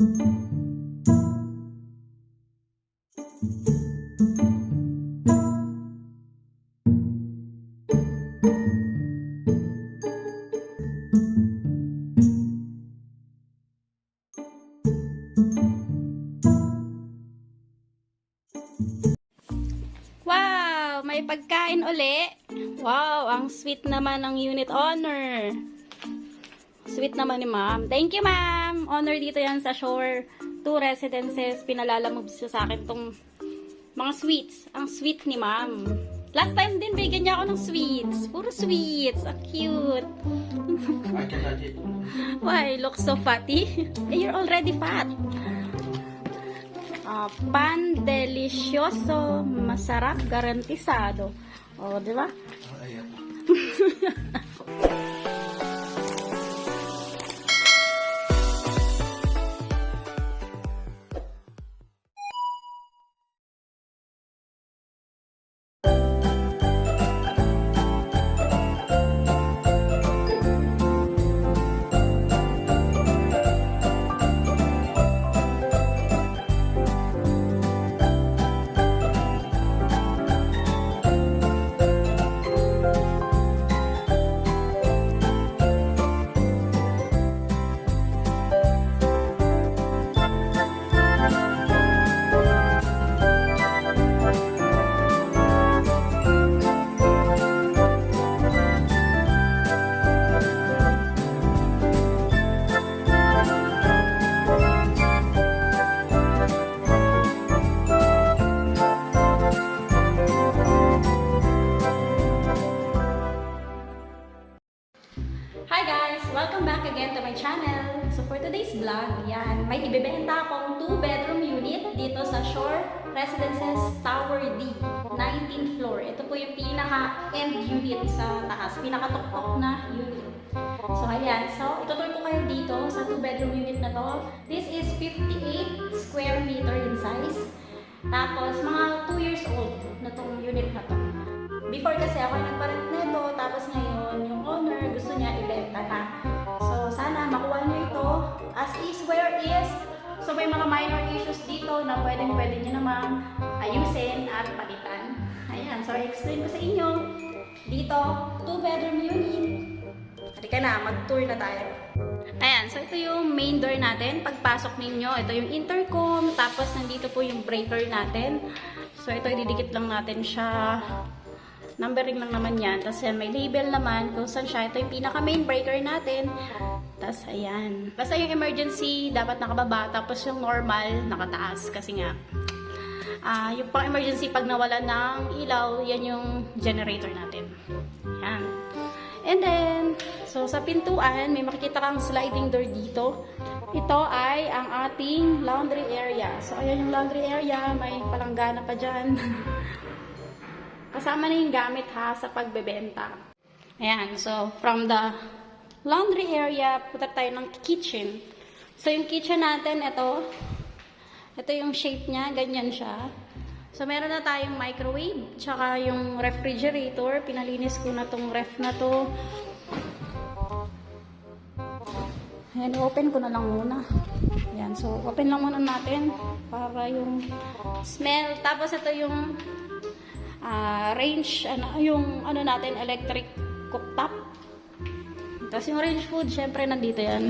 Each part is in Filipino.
Wow! May pagkain uli. Wow! Ang sweet naman ng unit owner. Sweet naman ni ma'am. Thank you, ma'am. Honor dito yan sa Shore 2 Residences. Pinalalamove siya sa akin tong mga sweets. Ang sweet ni ma'am. Last time din, bigyan niya ako ng sweets. Puro sweets. Ang cute. Why? Look so fatty? You're already fat. Pan delicioso, masarap, garantisado. O, di ba? Hi guys! Welcome back again to my channel. So for today's vlog, yan, may ibebenta akong 2-bedroom unit dito sa Shore Residences Tower D, 19th floor. Ito po yung pinaka-end unit sa taas, pinaka-tuktok na unit. So ayan, so itutur ko kayo dito sa 2-bedroom unit na to. This is 58 square meter in size. Tapos mga 2 years old na tong unit na to. Before kasi ako ay nagparent nito, tapos ngayon yung owner gusto niya ibenta na. So sana makuha niyo ito as is where is. So may mga minor issues dito na pwede niyo namang ayusin at palitan. Ayan, so i-explain ko sa inyo. Dito, 2-bedroom unit. Halika na, mag-tour na tayo. Ayan, so ito yung main door natin. Pagpasok ninyo, ito yung intercom, tapos nandito po yung breaker natin. So ito, ididikit lang natin siya. Numbering lang naman yan. Tapos yan, may label naman kung saan siya. Ito yung pinaka-main breaker natin. Tapos, ayan. Basta yung emergency, dapat nakababa. Tapos yung normal, nakataas. Kasi nga, yung pang-emergency, pag nawala ng ilaw, yan yung generator natin. Ayan. And then, so sa pintuan, may makikita kang sliding door dito. Ito ay ang ating laundry area. So, ayan yung laundry area. May palanggana pa dyan. Kasama na yung gamit ha sa pagbebenta. Ayan, so from the laundry area, punta tayo ng kitchen. So yung kitchen natin, ito yung shape niya, ganyan siya. So meron na tayong microwave, tsaka yung refrigerator. Pinalinis ko na tong ref na to. Ayan, open ko na lang muna. Ayan, so open lang muna natin para yung smell. Tapos ito yung range, yung natin, electric cooktop. Tapos yung range food, syempre nandito yan.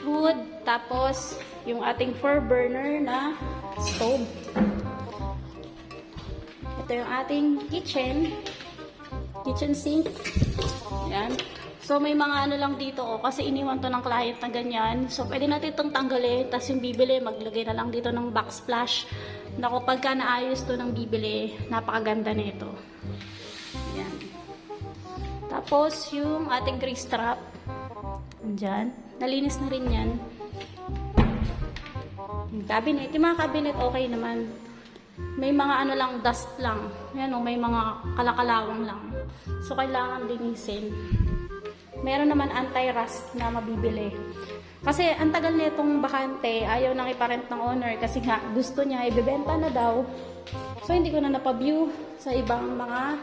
Food, tapos yung ating 4 burner na stove. Ito yung ating kitchen sink. Yan. So may mga lang dito kasi iniwan to ng client na ganyan. So pwede natin itong tanggalin, tapos yung bibili, maglagay na lang dito ng backsplash. Naku, pagka naayos to ng bibili, napakaganda na ito. Ayan. Tapos, yung ating grease trap. Andyan. Nalinis na rin yan. Yung cabinet. Yung mga cabinet, okay naman. May mga lang, dust lang. Ayan, may mga kalakalawang lang. So, kailangan linisin. Meron naman anti-rust na mabibili. Kasi ang tagal na itong bakante, ayaw nang iparent ng owner kasi nga gusto niya ibebenta na daw. So hindi ko na napaview sa ibang mga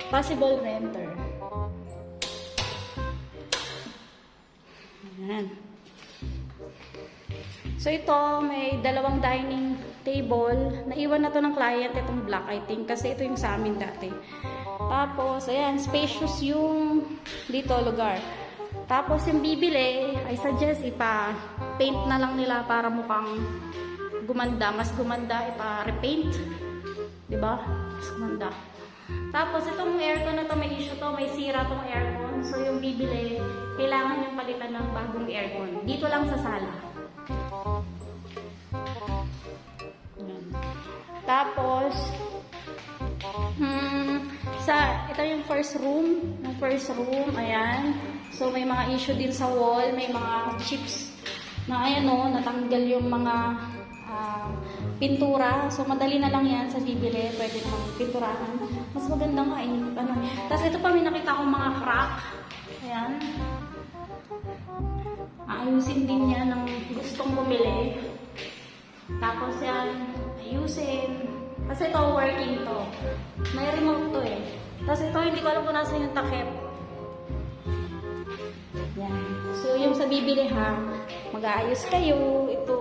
possible renter. Ayan. So ito, may dalawang dining table. Naiwan na to ng client itong black, I think, kasi ito yung sa amin dati. Tapos, ayan, spacious yung dito lugar. Tapos yung bibili, I suggest ipa-paint na lang nila para mukhang gumanda. Mas gumanda, ipa-repaint. Diba? Mas gumanda. Tapos itong aircon na to, may issue to, may sira tong aircon. So yung bibili, kailangan yung palitan ng bagong aircon. Dito lang sa sala. Ayan. Tapos, ito yung first room. Yung first room, ayan. So may mga issue din sa wall, may mga chips na ayan o, natanggal yung mga pintura. So madali na lang yan sa bibili, pwede pang pinturahan. Mas maganda nga eh. Ano. Tapos ito pa, may nakita akong mga crack. Ayan. Ayusin din yan ng gustong bumili. Tapos yan, ayusin. Kasi ito, working to. May remote to eh. Tapos ito, hindi ko alam kung nasa yung takip. Yan. So, yung sa bibili ha, mag-aayos kayo. Ito,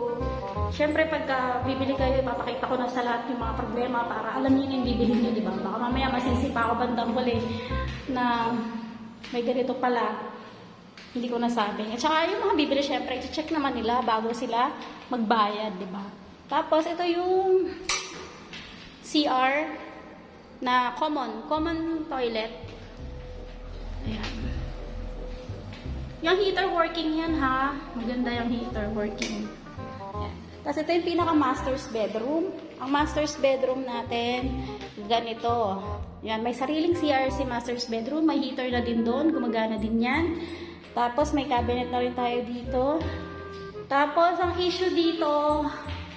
syempre pagka bibili kayo, ipapakita ko na sa lahat yung mga problema para alam niyo yung bibili niyo, di ba? Baka mamaya masisipa ako bandang huli na may ganito pala. Hindi ko nasabi. At saka yung mga bibili, syempre, i-check naman nila bago sila magbayad, di ba? Tapos, ito yung CR na common toilet. Ayan. Yung heater working yan, ha? Maganda yung heater working. Ayan. Tapos, ito yung pinaka-master's bedroom. Ang master's bedroom natin, ganito. Yan, may sariling CR si master's bedroom. May heater na din doon. Gumagana din yan. Tapos, may cabinet na rin tayo dito. Tapos, ang issue dito,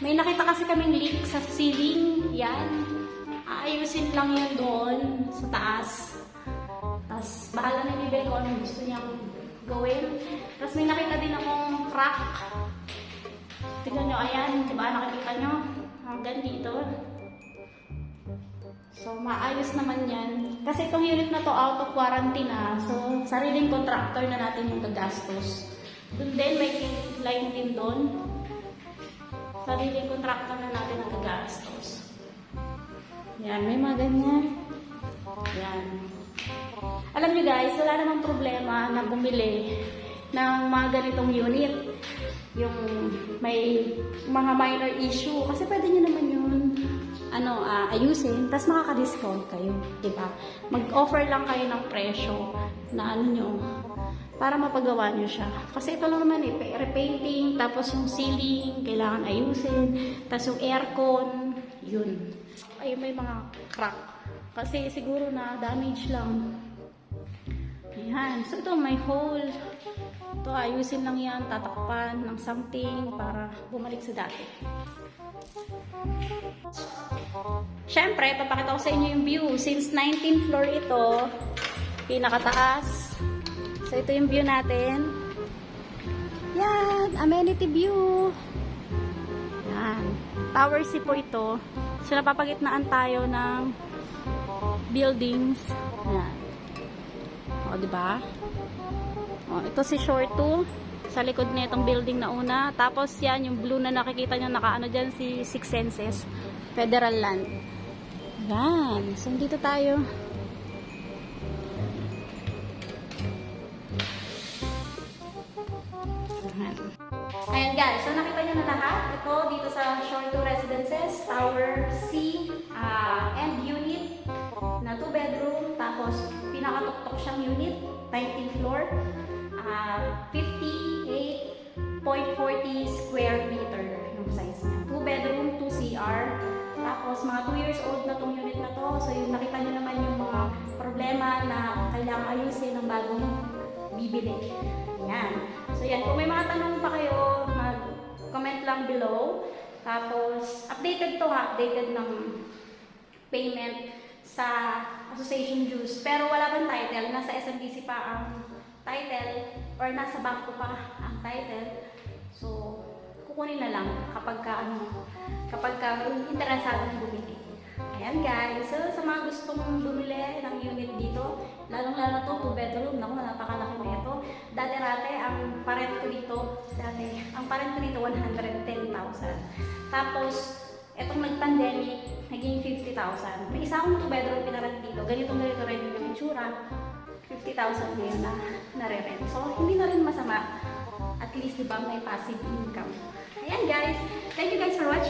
may nakita kasi kaming leak sa ceiling. Yan. Aayusin lang yan doon sa taas. Tapos, bahala na nibel ko anong gusto niyang gawin. Tapos, may nakita din akong crack. Tignan nyo, ayan. Diba? Nakikita nyo? Hanggang dito. So, maayos naman yan. Kasi itong unit na to out of warranty na. So, sariling contractor na natin yung gagastos. Doon din, may line din doon. Sariling contractor na natin ang gagastos. Yan, may mga ganyan. Yan. Alam nyo guys, wala namang problema na bumili ng mga ganitong unit. Yung may mga minor issue. Kasi pwede nyo naman yun ayusin, tapos makaka-discount kayo, di ba? Mag-offer lang kayo ng presyo na nyo, para mapagawa nyo siya. Kasi ito lang naman repainting, tapos yung ceiling, kailangan ayusin, tapos yung aircon, yun. Ay, may mga crack. Kasi siguro na damage lang. Ayan. So ito, may hole. Ito, ayusin lang yan, tatakpan ng something para bumalik sa dati. Siyempre, papakita ko sa inyo yung view. Since 19th floor ito, pinakataas. So, ito yung view natin. Yan, amenity view. Yan. Tower C po ito. So, napapagitnaan tayo ng buildings. Yan. O, diba? O, ito si Shore 2. Sa likod na itong building na una. Tapos yan, yung blue na nakikita nyo, nakaano dyan, si Six Senses. Federal Land. Yan. So, dito tayo. Ayan guys. So, nakita nyo na lahat. Ito, dito sa Shore 2 Residences, Tower C, and unit na 2 bedroom. Tapos, pinakatuktok siyang unit, 19th floor. 58.40 square meter yung size niya. 2 bedroom, 2 CR. Tapos, mga 2 years old na tong unit na to. So, yung nakita nyo naman yung mga problema na kailangan ayusin ng bagong bibili. Yan. So, yan. Kung may mga tanong pa kayo, mag-comment lang below. Tapos, updated to ha. Updated ng payment sa association dues. Pero wala pang title. Nasa SMDC pa ang title or nasa bangko pa ang title. So, kukunin na lang kapag ka interesado ng bumili. Ayan guys, so sa mga gustong bumili ng unit dito, lalong-lalo to 2 bedroom, naku, napakalaki na ito. Dati-rate, ang parent ko dito, 110,000. Tapos, etong nag-pandemic, naging 50,000. May isa akong 2 bedroom pinarent dito, ganito rin yung itsura, 50,000 din na nare-rent. So, hindi na rin masama. At least, di ba, may passive income. Ayan guys, thank you guys for watching.